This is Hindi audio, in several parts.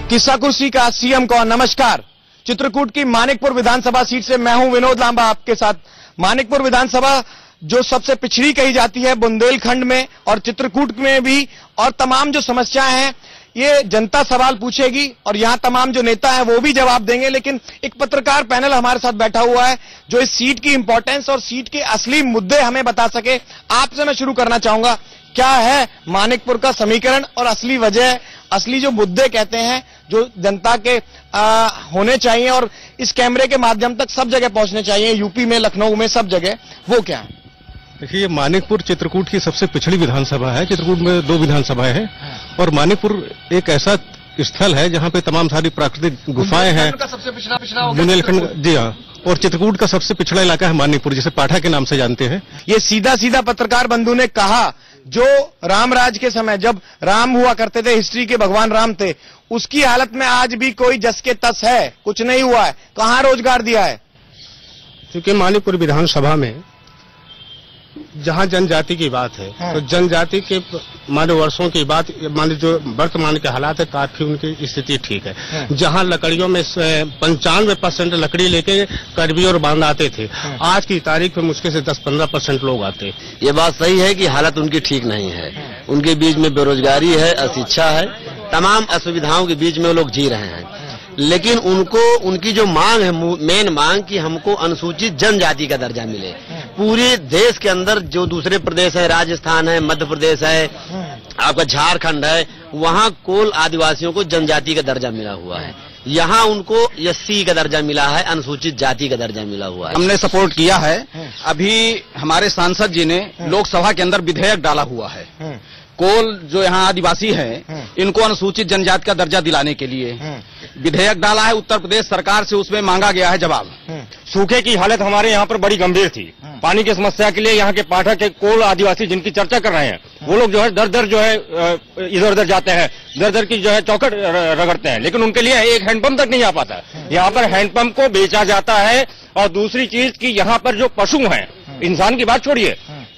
किस्सा कुर्सी का सीएम कौन। नमस्कार। चित्रकूट की मानिकपुर विधानसभा सीट से मैं हूं विनोद लांबा आपके साथ। मानिकपुर विधानसभा जो सबसे पिछड़ी कही जाती है बुंदेलखंड में और चित्रकूट में भी, और तमाम जो समस्याएं हैं ये जनता सवाल पूछेगी और यहां तमाम जो नेता हैं वो भी जवाब देंगे। लेकिन एक पत्रकार पैनल हमारे साथ बैठा हुआ है जो इस सीट की इंपॉर्टेंस और सीट के असली मुद्दे हमें बता सके। आपसे मैं शुरू करना चाहूंगा, क्या है मानिकपुर का समीकरण और असली वजह, असली जो मुद्दे कहते हैं जो जनता के होने चाहिए और इस कैमरे के माध्यम तक सब जगह पहुंचने चाहिए, यूपी में, लखनऊ में, सब जगह, वो क्या है? देखिए, मानिकपुर चित्रकूट की सबसे पिछड़ी विधानसभा है। चित्रकूट में 2 विधानसभाएं हैं और मानिकपुर एक ऐसा स्थल है जहां पे तमाम सारी प्राकृतिक गुफाएं हैं। सबसे पिछड़ा बुंदेलखंड, जी हाँ, और चित्रकूट का सबसे पिछड़ा इलाका है मानिकपुर, जिसे पाठा के नाम से जानते हैं। ये सीधा सीधा पत्रकार बंधु ने कहा जो रामराज के समय जब राम हुआ करते थे, हिस्ट्री के भगवान राम थे, उसकी हालत में आज भी कोई जस के तस है, कुछ नहीं हुआ है। कहां रोजगार दिया है? क्योंकि मानिकपुर विधानसभा में जहां जनजाति की बात है, तो जनजाति के माने वर्षों की बात, माने जो वर्तमान के हालात है काफी उनकी स्थिति ठीक है। जहां लकड़ियों में 95% लकड़ी लेके करबी और बांध आते थे, आज की तारीख में मुश्किल से 10-15% लोग आते। ये बात सही है कि हालत उनकी ठीक नहीं है। उनके बीच में बेरोजगारी है, अशिक्षा है, तमाम असुविधाओं के बीच में वो लोग जी रहे हैं। लेकिन उनको उनकी जो मांग है, मेन मांग कि हमको अनुसूचित जनजाति का दर्जा मिले। पूरे देश के अंदर जो दूसरे प्रदेश है, राजस्थान है, मध्य प्रदेश है, आपका झारखंड है, वहाँ कोल आदिवासियों को जनजाति का दर्जा मिला हुआ है। यहाँ उनको एससी का दर्जा मिला है, अनुसूचित जाति का दर्जा मिला हुआ है। हमने सपोर्ट किया है। अभी हमारे सांसद जी ने लोकसभा के अंदर विधेयक डाला हुआ है, कोल जो यहाँ आदिवासी हैं इनको अनुसूचित जनजाति का दर्जा दिलाने के लिए विधेयक डाला है। उत्तर प्रदेश सरकार से उसमें मांगा गया है जवाब। सूखे की हालत हमारे यहाँ पर बड़ी गंभीर थी। पानी की समस्या के लिए यहाँ के पाठक के कोल आदिवासी जिनकी चर्चा कर रहे हैं, वो लोग जो है दर दर जो है इधर उधर जाते हैं, दर दर की जो है चौखट रगड़ते हैं, लेकिन उनके लिए एक हैंडपंप तक नहीं आ पाता। यहाँ पर हैंडपंप को बेचा जाता है। और दूसरी चीज की यहाँ पर जो पशु हैं, इंसान की बात छोड़िए,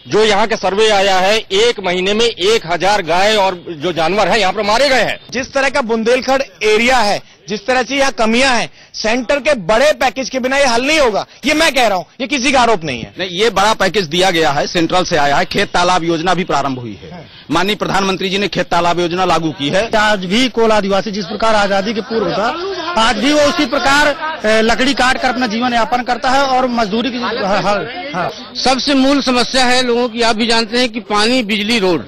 जो यहाँ के सर्वे आया है 1 महीने में 1000 गाय और जो जानवर है यहाँ पर मारे गए हैं। जिस तरह का बुंदेलखंड एरिया है, जिस तरह से यहाँ कमियां हैं, सेंटर के बड़े पैकेज के बिना ये हल नहीं होगा। ये मैं कह रहा हूँ, ये किसी का आरोप नहीं है। नहीं, ये बड़ा पैकेज दिया गया है, सेंट्रल से आया है। खेत तालाब योजना भी प्रारंभ हुई है। माननीय प्रधानमंत्री जी ने खेत तालाब योजना लागू की है। आज भी कोल आदिवासी जिस प्रकार आजादी के पूर्व था, आज भी वो उसी प्रकार लकड़ी काट कर अपना जीवन यापन करता है और मजदूरी की सबसे मूल समस्या है लोगों की, आप भी जानते हैं कि पानी, बिजली, रोड।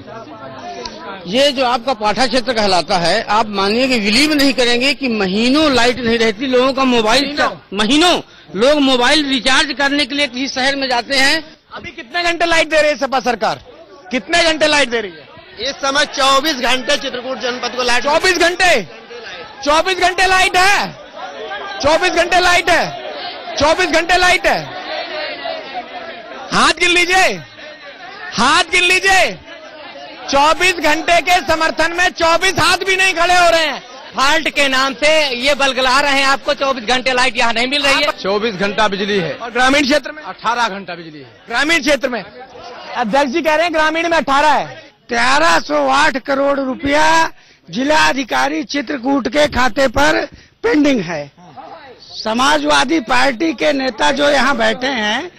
ये जो आपका पाठा क्षेत्र कहलाता है, आप मानिए कि बिलीव नहीं करेंगे कि महीनों लाइट नहीं रहती। लोगों का मोबाइल, महीनों लोग मोबाइल रिचार्ज करने के लिए किसी शहर में जाते हैं। अभी कितने घंटे लाइट दे रही है सपा सरकार? कितने घंटे लाइट दे रही है? इस समय 24 घंटे चित्रकूट जनपद को लाइट। 24 घंटे 24 घंटे लाइट है। 24 घंटे लाइट है। 24 घंटे लाइट है। हाथ गिन लीजिए, हाथ गिन लीजिए। 24 घंटे के समर्थन में 24 हाथ भी नहीं खड़े हो रहे हैं। फाल्ट के नाम से ये बलगला रहे हैं आपको। 24 घंटे लाइट यहाँ नहीं मिल रही है। 24 घंटा बिजली है। और ग्रामीण क्षेत्र में 18 घंटा बिजली है। ग्रामीण क्षेत्र में अध्यक्ष जी कह रहे हैं ग्रामीण में 18 है। 1308 करोड़ रुपया जिलाधिकारी चित्रकूट के खाते पर पेंडिंग है। समाजवादी पार्टी के नेता जो यहाँ बैठे हैं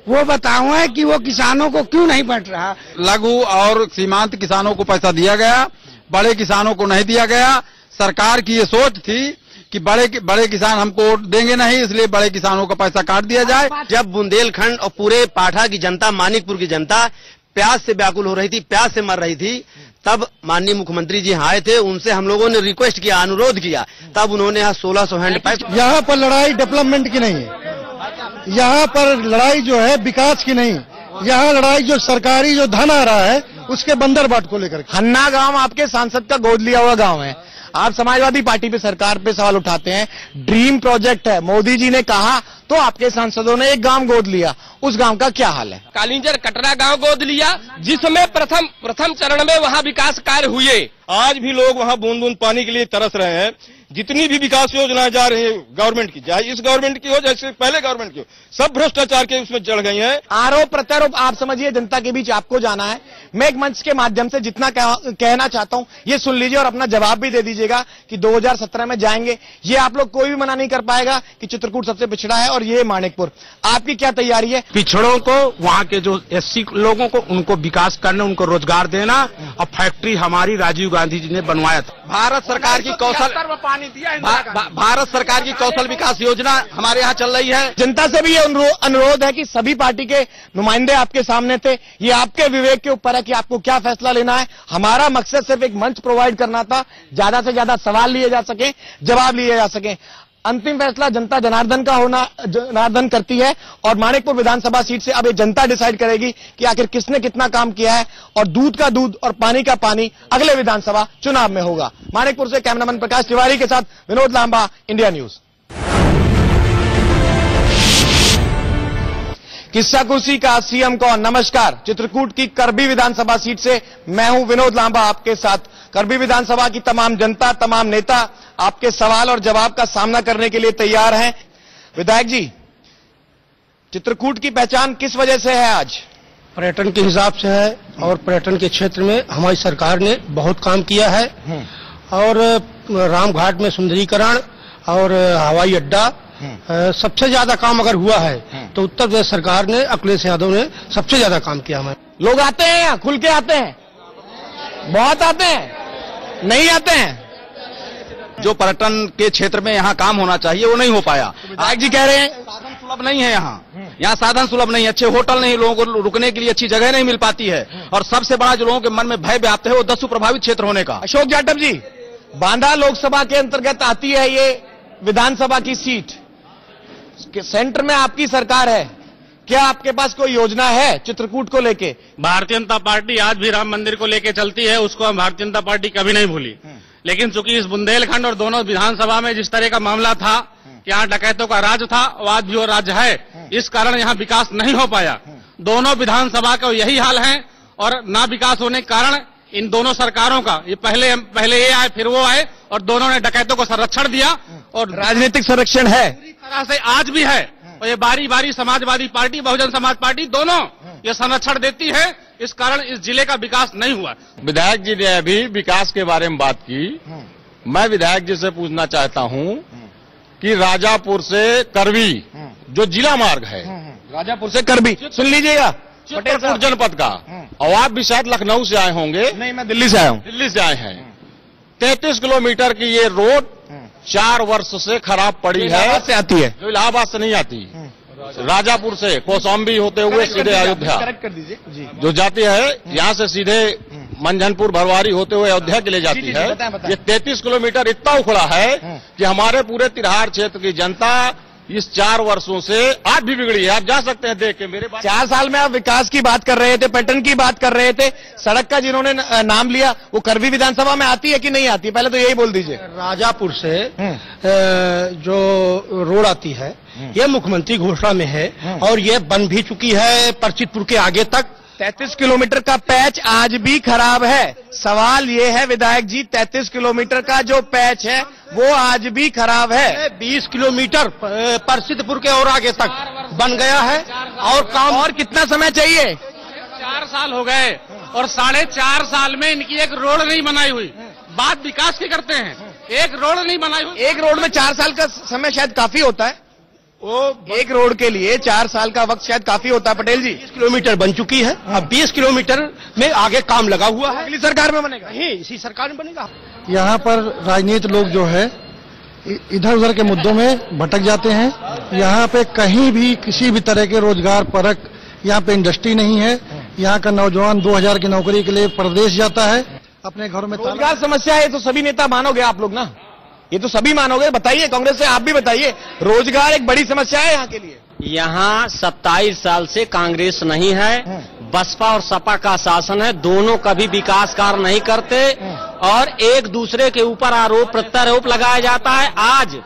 वो बताओ कि वो किसानों को क्यों नहीं बंट रहा। लघु और सीमांत किसानों को पैसा दिया गया, बड़े किसानों को नहीं दिया गया। सरकार की ये सोच थी कि बड़े किसान हमको देंगे नहीं, इसलिए बड़े किसानों का पैसा काट दिया जाए। जब बुंदेलखंड और पूरे पाठा की जनता, मानिकपुर की जनता प्यास से व्याकुल हो रही थी, प्यास से मर रही थी, तब माननीय मुख्यमंत्री जी आए थे। उनसे हम लोगों ने रिक्वेस्ट किया, अनुरोध किया, तब उन्होंने यहाँ 1600 हैंडपाइप। यहाँ पर लड़ाई डेवलपमेंट की नहीं है, यहाँ पर लड़ाई जो है विकास की नहीं, यहाँ लड़ाई जो सरकारी जो धन आ रहा है उसके बंदर बाट को लेकर। हन्ना गांव आपके सांसद का गोद लिया हुआ गांव है। आप समाजवादी पार्टी पे, सरकार पे सवाल उठाते हैं। ड्रीम प्रोजेक्ट है, मोदी जी ने कहा तो आपके सांसदों ने एक गांव गोद लिया। उस गांव का क्या हाल है? कालिंजर कटरा गांव गोद लिया, जिसमें प्रथम चरण में वहां विकास कार्य हुए। आज भी लोग वहां बूंद बूंद पानी के लिए तरस रहे हैं। जितनी भी विकास योजनाएं जा रही है गवर्नमेंट की, चाहे इस गवर्नमेंट की हो जैसे पहले गवर्नमेंट की हो, सब भ्रष्टाचार के उसमें चढ़ गई हैं। आरोप प्रत्यारोप आप समझिए, जनता के बीच आपको जाना है। मैं एक मंच के माध्यम से जितना कहना चाहता हूं ये सुन लीजिए और अपना जवाब भी दे दीजिएगा कि 2017 में जाएंगे। ये आप लोग कोई भी मना नहीं कर पाएगा कि चित्रकूट सबसे पिछड़ा है और ये मानिकपुर। आपकी क्या तैयारी है? पिछड़ों को, वहाँ के जो एससी लोगों को, उनको विकास करना, उनको रोजगार देना। और फैक्ट्री हमारी राजीव गांधी जी ने बनवाया था। भारत सरकार की भारत सरकार की कौशल विकास योजना हमारे यहाँ चल रही है। जनता से भी ये अनुरोध है कि सभी पार्टी के नुमाइंदे आपके सामने थे, ये आपके विवेक के ऊपर है कि आपको क्या फैसला लेना है। हमारा मकसद सिर्फ एक मंच प्रोवाइड करना था, ज्यादा से ज्यादा सवाल लिए जा सके, जवाब लिए जा सके। अंतिम फैसला जनता जनार्दन करती है और मानिकपुर विधानसभा सीट से अब ये जनता डिसाइड करेगी कि आखिर किसने कितना काम किया है, और दूध का दूध और पानी का पानी अगले विधानसभा चुनाव में होगा। मानिकपुर से कैमरामैन प्रकाश तिवारी के साथ विनोद लांबा, इंडिया न्यूज। किस्सा कुर्सी का सीएम कौन? नमस्कार। चित्रकूट की करबी विधानसभा सीट से मैं हूं विनोद लांबा आपके साथ। करबी विधानसभा की तमाम जनता, तमाम नेता आपके सवाल और जवाब का सामना करने के लिए तैयार हैं। विधायक जी, चित्रकूट की पहचान किस वजह से है आज? पर्यटन के हिसाब से है, और पर्यटन के क्षेत्र में हमारी सरकार ने बहुत काम किया है। और रामघाट में सुंदरीकरण और हवाई अड्डा, सबसे ज्यादा काम अगर हुआ है तो उत्तर प्रदेश सरकार ने, अखिलेश यादव ने सबसे ज्यादा काम किया। हमारे लोग आते हैं यहाँ, खुल के आते हैं, बहुत आते हैं, नहीं आते हैं। जो पर्यटन के क्षेत्र में यहाँ काम होना चाहिए वो नहीं हो पाया। विधायक जी कह रहे हैं साधन सुलभ नहीं है यहाँ साधन सुलभ नहीं है, अच्छे होटल नहीं, लोगों को रुकने के लिए अच्छी जगह नहीं मिल पाती है। और सबसे बड़ा जो लोगों के मन में भय व्याप्त है वो दस्यु प्रभावित क्षेत्र होने का। अशोक जाटव जी, बांदा लोकसभा के अंतर्गत आती है ये विधानसभा की सीट, सेंटर में आपकी सरकार है, क्या आपके पास कोई योजना है चित्रकूट को लेके? भारतीय जनता पार्टी आज भी राम मंदिर को लेके चलती है, उसको हम भारतीय जनता पार्टी कभी नहीं भूली। लेकिन चूंकि इस बुंदेलखंड और दोनों विधानसभा में जिस तरह का मामला था कि यहाँ डकैतों का राज था, आज भी वो राज्य है, इस कारण यहाँ विकास नहीं हो पाया। दोनों विधानसभा का यही हाल है, और ना विकास होने के कारण इन दोनों सरकारों का, ये पहले ये आए फिर वो आए, और दोनों ने डकैतों को संरक्षण दिया, और राजनीतिक संरक्षण है पूरी तरह से आज भी है। और ये बारी बारी समाजवादी पार्टी, बहुजन समाज पार्टी दोनों ये संरक्षण देती है, इस कारण इस जिले का विकास नहीं हुआ। विधायक जी ने अभी विकास के बारे में बात की। मैं विधायक जी से पूछना चाहता हूं कि राजापुर से करबी जो जिला मार्ग है, राजापुर से करबी, सुन लीजिएगा, चित्रकूट जनपद का, और आप भी शायद लखनऊ से आए होंगे। नहीं, मैं दिल्ली से आया हूं। दिल्ली से आए हैं। 33 किलोमीटर की ये रोड 4 वर्ष से खराब पड़ी है, से आती है, जो इलाहाबाद से नहीं आती, राजापुर से कौशाम्बी होते हुए सीधे अयोध्या कर दीजिए जी, जो जाती है, यहाँ से सीधे मंझनपुर भरवारी होते हुए अयोध्या के लिए जाती है। ये 33 किलोमीटर इतना उखड़ा है कि हमारे पूरे तिरहार क्षेत्र की जनता इस 4 वर्षों से आज भी बिगड़ी है। आप जा सकते हैं देख के। मेरे 4 साल में आप विकास की बात कर रहे थे, पर्यटन की बात कर रहे थे, सड़क का जिन्होंने नाम लिया वो करबी विधानसभा में आती है कि नहीं आती? पहले तो यही बोल दीजिए। राजापुर से जो रोड आती है ये मुख्यमंत्री घोषणा में है, और ये बन भी चुकी है परचितपुर के आगे तक। 33 किलोमीटर का पैच आज भी खराब है। सवाल ये है विधायक जी, 33 किलोमीटर का जो पैच है वो आज भी खराब है। 20 किलोमीटर परसिद्धपुर के और आगे तक बन गया है, और काम और कितना समय चाहिए? 4 साल हो गए, और 4.5 साल में इनकी एक रोड नहीं बनाई हुई। बात विकास की करते हैं, एक रोड नहीं बनाई हुई। एक रोड में 4 साल का समय शायद काफी होता है, वो एक रोड के लिए 4 साल का वक्त शायद काफी होता है। पटेल जी, 20 किलोमीटर बन चुकी है, अब 20 किलोमीटर में आगे काम लगा हुआ है। अगली सरकार में बनेगा? नहीं, इसी सरकार में बनेगा। यहाँ पर राजनीति लोग जो है इधर उधर के मुद्दों में भटक जाते हैं। यहाँ पे कहीं भी किसी भी तरह के रोजगार परक यहाँ पे इंडस्ट्री नहीं है। यहाँ का नौजवान 2000 की नौकरी के लिए प्रदेश जाता है, अपने घरों में। रोजगार समस्या है तो सभी नेता मानोगे आप लोग ना, ये तो सभी मानोगे। बताइए, कांग्रेस से आप भी बताइए, रोजगार एक बड़ी समस्या है यहाँ के लिए। यहाँ 27 साल से कांग्रेस नहीं है, बसपा और सपा का शासन है। दोनों कभी विकास कार्य नहीं करते और एक दूसरे के ऊपर आरोप प्रत्यारोप लगाया जाता है। आज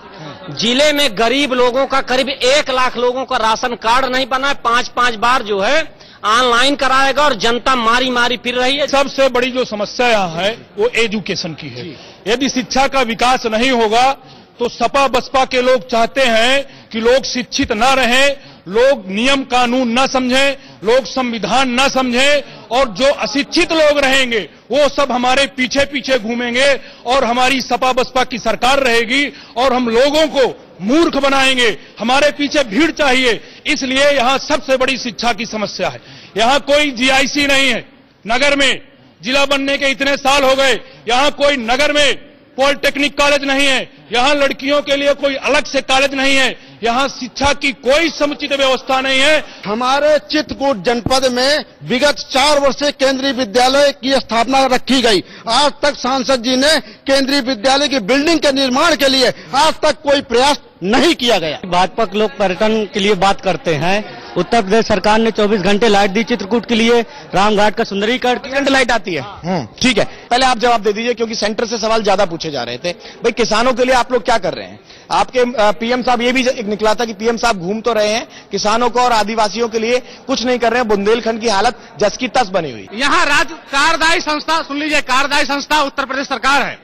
जिले में गरीब लोगों का करीब 1 लाख लोगों का राशन कार्ड नहीं बना है। 5-5 बार जो है ऑनलाइन कराएगा और जनता मारी मारी फिर रही है। सबसे बड़ी जो समस्या यहाँ है वो एजुकेशन की है। यदि शिक्षा का विकास नहीं होगा तो सपा बसपा के लोग चाहते हैं कि लोग शिक्षित न रहें, लोग नियम कानून न समझें, लोग संविधान न समझें, और जो अशिक्षित लोग रहेंगे वो सब हमारे पीछे पीछे घूमेंगे और हमारी सपा बसपा की सरकार रहेगी और हम लोगों को मूर्ख बनाएंगे। हमारे पीछे भीड़ चाहिए, इसलिए यहां सबसे बड़ी शिक्षा की समस्या है। यहां कोई जीआईसी नहीं है, नगर में जिला बनने के इतने साल हो गए, यहां कोई नगर में पॉलिटेक्निक कॉलेज नहीं है, यहां लड़कियों के लिए कोई अलग से कॉलेज नहीं है, यहां शिक्षा की कोई समुचित व्यवस्था नहीं है। हमारे चित्रकूट जनपद में विगत 4 वर्ष से केंद्रीय विद्यालय की स्थापना रखी गई। आज तक सांसद जी ने केंद्रीय विद्यालय की बिल्डिंग के निर्माण के लिए आज तक कोई प्रयास नहीं किया गया। भाजपा के लोग पर्यटन के लिए बात करते हैं। उत्तर प्रदेश सरकार ने 24 घंटे लाइट दी चित्रकूट के लिए, रामघाट का सुंदरीकरण, 3 घंटे लाइट आती है। ठीक है, पहले आप जवाब दे दीजिए क्योंकि सेंटर से सवाल ज्यादा पूछे जा रहे थे। भाई किसानों के लिए आप लोग क्या कर रहे हैं? आपके पीएम साहब, ये भी एक निकला था कि पीएम साहब घूम तो रहे हैं, किसानों को और आदिवासियों के लिए कुछ नहीं कर रहे हैं। बुंदेलखंड की हालत जस की तस बनी हुई। यहाँ राज्य कार्यदायी संस्था, सुन लीजिए, कार्यदायी संस्था उत्तर प्रदेश सरकार है।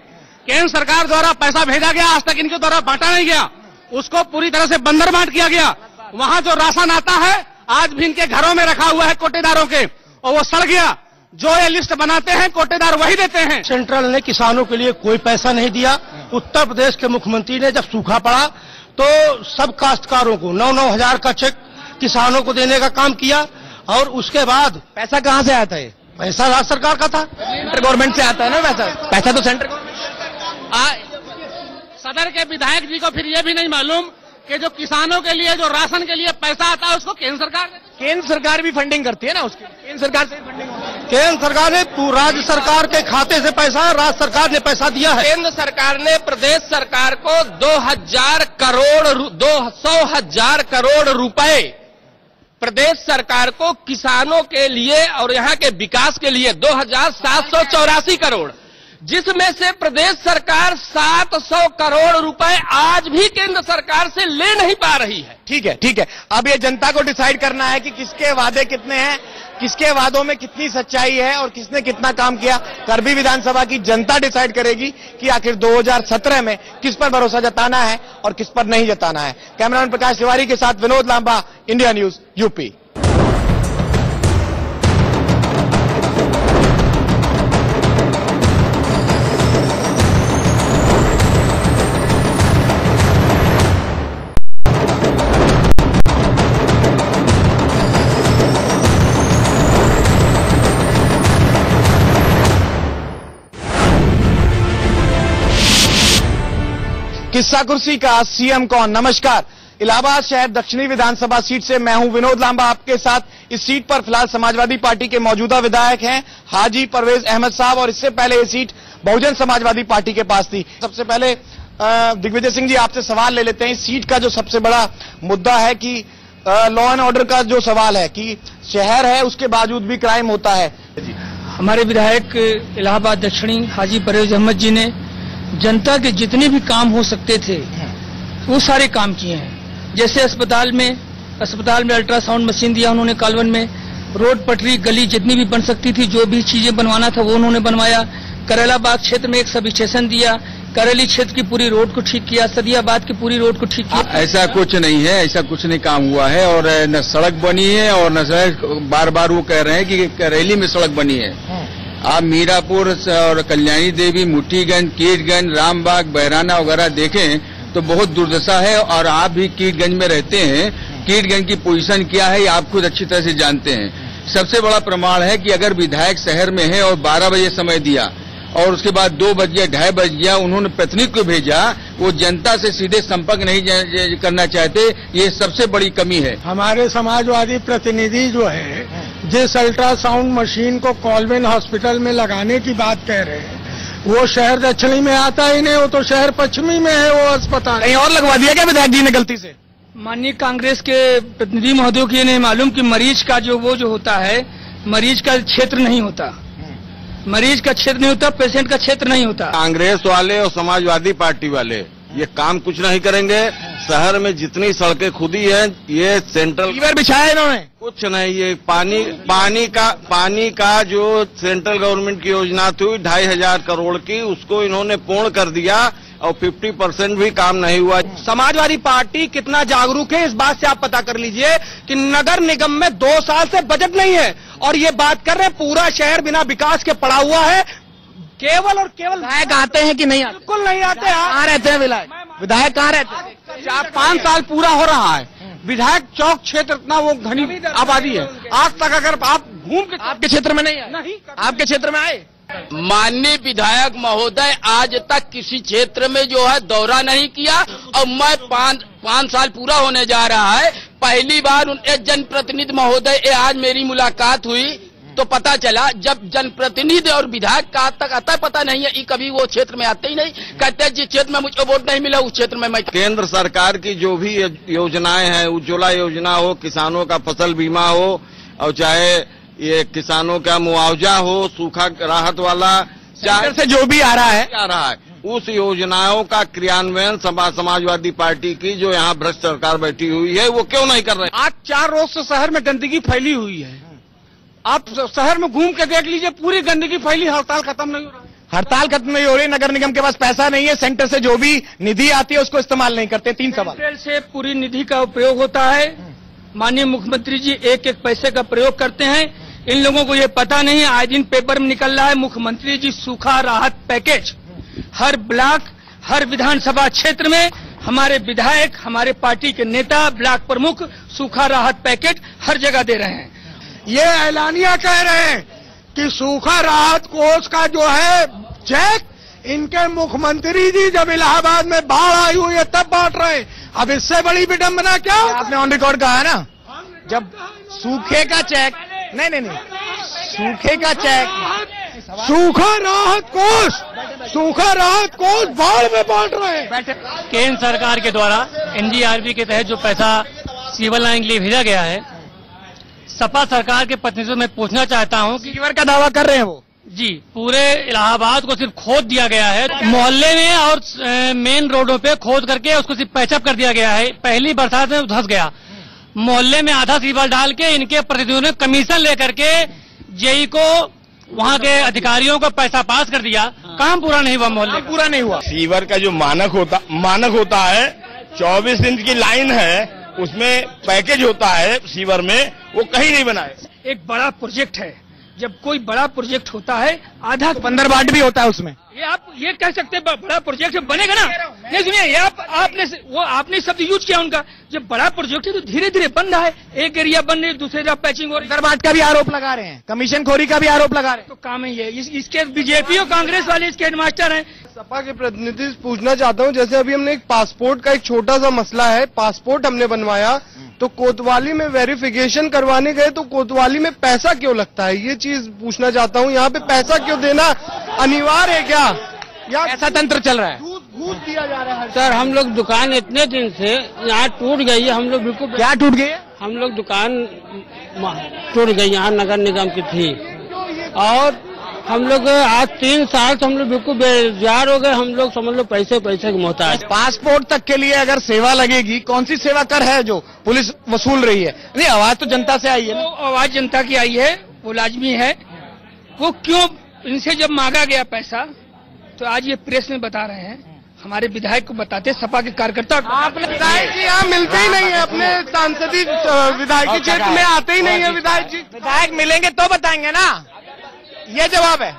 केंद्र सरकार द्वारा पैसा भेजा गया, आज तक इनके द्वारा बांटा नहीं गया, उसको पूरी तरह से बंदर बांट किया गया। वहां जो राशन आता है आज भी इनके घरों में रखा हुआ है कोटेदारों के, और वो सड़ गया। जो ये लिस्ट बनाते हैं कोटेदार वही देते हैं। सेंट्रल ने किसानों के लिए कोई पैसा नहीं दिया। उत्तर प्रदेश के मुख्यमंत्री ने जब सूखा पड़ा तो सब काश्तकारों को 9-9 हजार का चेक किसानों को देने का काम किया, और उसके बाद पैसा कहां से आता है? पैसा राज्य सरकार का था, सेंट्रल गवर्नमेंट से आता है ना पैसा तो सेंट्रल गवर्नमेंट। सदर के विधायक जी को फिर ये भी नहीं मालूम कि जो किसानों के लिए जो राशन के लिए पैसा आता है उसको केंद्र सरकार भी फंडिंग करती है ना, उसकी केंद्र सरकार से फंडिंग होती है। केंद्र सरकार ने राज्य सरकार के खाते से पैसा, राज्य सरकार ने पैसा दिया है। केंद्र सरकार ने प्रदेश सरकार को 200 करोड़ रुपए प्रदेश सरकार को किसानों के लिए और यहाँ के विकास के लिए 2784 करोड़, जिसमें से प्रदेश सरकार 700 करोड़ रुपए आज भी केंद्र सरकार से ले नहीं पा रही है। ठीक है, ठीक है। अब ये जनता को डिसाइड करना है कि किसके वादे कितने हैं, किसके वादों में कितनी सच्चाई है और किसने कितना काम किया। करबी विधानसभा की जनता डिसाइड करेगी कि आखिर 2017 में किस पर भरोसा जताना है और किस पर नहीं जताना है। कैमरामैन प्रकाश तिवारी के साथ Vinod Lamba, India news, UP. किस्सा कुर्सी का सीएम कौन? नमस्कार। इलाहाबाद शहर दक्षिणी विधानसभा सीट से मैं हूं विनोद लांबा आपके साथ। इस सीट पर फिलहाल समाजवादी पार्टी के मौजूदा विधायक हैं हाजी परवेज अहमद साहब, और इससे पहले ये सीट बहुजन समाजवादी पार्टी के पास थी। सबसे पहले दिग्विजय सिंह जी, आपसे सवाल ले लेते हैं। इस सीट का जो सबसे बड़ा मुद्दा है कि लॉ एंड ऑर्डर का जो सवाल है कि शहर है उसके बावजूद भी क्राइम होता है। हमारे विधायक इलाहाबाद दक्षिणी हाजी परवेज अहमद जी ने जनता के जितने भी काम हो सकते थे वो सारे काम किए हैं। जैसे अस्पताल में अल्ट्रासाउंड मशीन दिया उन्होंने कालवन में, रोड पटरी गली जितनी भी बन सकती थी, जो भी चीजें बनवाना था वो उन्होंने बनवाया। करेलाबाद क्षेत्र में एक सब स्टेशन दिया, करेली क्षेत्र की पूरी रोड को ठीक किया, सदियाबाद की पूरी रोड को ठीक किया। ऐसा कुछ नहीं है, ऐसा कुछ नहीं काम हुआ है, और न सड़क बनी है और न सड़क, बार बार वो कह रहे हैं कि करेली में सड़क बनी है। आप मीरापुर और कल्याणी देवी, मुठीगंज, कीटगंज, रामबाग, बहराना वगैरह देखें तो बहुत दुर्दशा है। और आप भी कीटगंज में रहते हैं, कीटगंज की पोजीशन क्या है ये आप खुद अच्छी तरह से जानते हैं। सबसे बड़ा प्रमाण है कि अगर विधायक शहर में है और 12 बजे समय दिया और उसके बाद 2 बज गया, 2:30 बज गया, उन्होंने प्रतिनिधि को भेजा, वो जनता से सीधे संपर्क नहीं करना चाहते, ये सबसे बड़ी कमी है। हमारे समाजवादी प्रतिनिधि जो है जिस अल्ट्रासाउंड मशीन को कॉलवेन हॉस्पिटल में लगाने की बात कह रहे हैं वो शहर दक्षिणी में आता ही नहीं, वो तो शहर पश्चिमी में है वो अस्पताल। कहीं और लगवा दिया क्या विधायक जी ने गलती से? माननीय कांग्रेस के प्रतिनिधि महोदय को ये नहीं मालूम कि मरीज का जो होता है, मरीज का क्षेत्र नहीं होता, मरीज का क्षेत्र नहीं होता, पेशेंट का क्षेत्र नहीं होता। कांग्रेस वाले और समाजवादी पार्टी वाले ये काम कुछ नहीं करेंगे। शहर में जितनी सड़कें खुदी हैं ये सेंट्रल सीवर बिछाया इन्होंने? कुछ नहीं, ये पानी का जो सेंट्रल गवर्नमेंट की योजना थी 2500 करोड़ की, उसको इन्होंने पूर्ण कर दिया और 50% भी काम नहीं हुआ। समाजवादी पार्टी कितना जागरूक है इस बात से आप पता कर लीजिए कि नगर निगम में 2 साल से बजट नहीं है और ये बात कर रहे हैं पूरा शहर बिना विकास के पड़ा हुआ है। केवल और केवल विधायक आते हैं कि नहीं आते? बिल्कुल नहीं आते। कहाँ रहते हैं विधायक कहाँ रहते हैं? 4-5 साल पूरा हो रहा है, विधायक चौक क्षेत्र इतना वो घनी आबादी है, आज तक अगर आप घूम के आपके क्षेत्र में नहीं आए? नहीं। आपके क्षेत्र में आए? माननीय विधायक महोदय आज तक किसी क्षेत्र में जो है दौरा नहीं किया और मैं 5 साल पूरा होने जा रहा है, पहली बार उनके जनप्रतिनिधि महोदय आज मेरी मुलाकात हुई तो पता चला, जब जनप्रतिनिधि और विधायक का आज तक आता पता नहीं है, कभी वो क्षेत्र में आते ही नहीं, कहते हैं जिस क्षेत्र में मुझको वोट नहीं मिला उस क्षेत्र में मैं। केंद्र सरकार की जो भी योजनाएं हैं, उज्ज्वला योजना हो, किसानों का फसल बीमा हो और चाहे ये किसानों का मुआवजा हो, सूखा राहत वाला, चाहे से जो भी आ रहा है उस योजनाओं का क्रियान्वयन समाजवादी पार्टी की जो यहाँ भ्रष्ट सरकार बैठी हुई है वो क्यों नहीं कर रहे? आज 4 रोज से शहर में गंदगी फैली हुई है, आप शहर में घूम के देख लीजिए, पूरी गंदगी फैली, हड़ताल खत्म नहीं हो रहा। हड़ताल खत्म नहीं हो रही, नगर निगम के पास पैसा नहीं है, सेंटर से जो भी निधि आती है उसको इस्तेमाल नहीं करते। 3 सवाल से पूरी निधि का उपयोग होता है, माननीय मुख्यमंत्री जी एक पैसे का प्रयोग करते हैं, इन लोगों को ये पता नहीं है। आज दिन पेपर में निकल रहा है मुख्यमंत्री जी सूखा राहत पैकेज, हर ब्लॉक हर विधानसभा क्षेत्र में हमारे विधायक हमारे पार्टी के नेता ब्लॉक प्रमुख सूखा राहत पैकेज हर जगह दे रहे हैं। ये ऐलानिया कह रहे हैं कि सूखा राहत कोष का जो है चेक इनके मुख्यमंत्री जी जब इलाहाबाद में बाढ़ आई हुई है तब बांट रहे हैं। अब इससे बड़ी विडंबना क्या? आपने ऑन रिकॉर्ड कहा है ना, जब सूखे का चेक नहीं सूखे का चेक सूखा राहत कोष बाढ़ में बांट रहे हैं। केंद्र सरकार के द्वारा एनडीआरएफ के तहत जो पैसा सीवर लाइन के लिए भेजा गया है, सपा सरकार के प्रतिनिधियों में पूछना चाहता हूं कि सीवर का दावा कर रहे हैं वो जी, पूरे इलाहाबाद को सिर्फ खोद दिया गया है, मोहल्ले में और मेन रोडों पे खोद करके उसको सिर्फ पैचअप कर दिया गया है। पहली बरसात में धंस गया, मोहल्ले में आधा सीवर डाल के इनके प्रतिनिधियों ने कमीशन लेकर के जेई को वहाँ के अधिकारियों को पैसा पास कर दिया, काम पूरा नहीं हुआ, मोहल्ले पूरा नहीं हुआ। सीवर का जो मानक होता है 24 इंच की लाइन है, उसमें पैकेज होता है सीवर में, वो कहीं नहीं बना है। एक बड़ा प्रोजेक्ट है, जब कोई बड़ा प्रोजेक्ट होता है आधा तो 15 वाट भी होता है उसमें, ये आप ये कह सकते हैं बड़ा प्रोजेक्ट बनेगा ना? नहीं सुनिए, ये आपने शब्द यूज किया उनका, जब बड़ा प्रोजेक्ट है तो धीरे धीरे बन रहा है, एक एरिया बन रही है दूसरे जगह पैचिंग हो रही है। 15 वाट का भी आरोप लगा रहे हैं, कमीशन खोरी का भी आरोप लगा रहे हैं, तो काम ही है इसके। बीजेपी और कांग्रेस वाले इसके हेडमास्टर हैं। सपा के प्रतिनिधि पूछना चाहता हूं, जैसे अभी हमने एक पासपोर्ट का एक छोटा सा मसला है, पासपोर्ट हमने बनवाया तो कोतवाली में वेरिफिकेशन करवाने गए तो कोतवाली में पैसा क्यों लगता है, ये चीज पूछना चाहता हूं। यहाँ पे पैसा क्यों देना अनिवार्य है क्या, या ऐसा तंत्र चल रहा है? घूस दिया जा रहा है? सर हम लोग दुकान इतने दिन से यहाँ टूट गई है, हम लोग बिल्कुल। क्या टूट गई है? हम लोग दुकान टूट गई, यहाँ नगर निगम की थी, और हम लोग आज 3 साल से हम लोग बिल्कुल बेरोजगार हो गए, हम लोग समझ लो पैसे के मोहताज। पासपोर्ट तक के लिए अगर सेवा लगेगी, कौन सी सेवा कर है जो पुलिस वसूल रही है? नहीं, आवाज तो जनता से आई है ना। आवाज जनता की आई है, वो लाजमी है। वो क्यों इनसे जब मांगा गया पैसा तो आज ये प्रेस में बता रहे हैं, हमारे विधायक को बताते, सपा के कार्यकर्ता। आपने विधायक जी यहाँ मिलते ही नहीं है, अपने सांसदीय विधायकी क्षेत्र में आते ही नहीं है विधायक जी। विधायक मिलेंगे तो बताएंगे ना, ये जवाब है।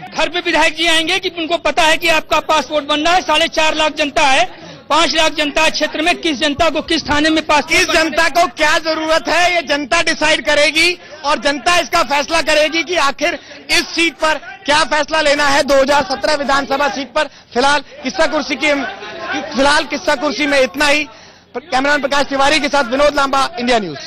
घर पे विधायक जी आएंगे कि उनको पता है कि आपका पासपोर्ट बन रहा है, 4.5 लाख जनता है, 5 लाख जनता क्षेत्र में, किस जनता को किस थाने में पासपोर्ट, किस जनता को क्या जरूरत है ये जनता डिसाइड करेगी और जनता इसका फैसला करेगी कि आखिर इस सीट पर क्या फैसला लेना है। 2017 विधानसभा सीट पर फिलहाल किस्सा कुर्सी में इतना ही। कैमरामैन प्रकाश तिवारी के साथ विनोद लांबा, इंडिया न्यूज।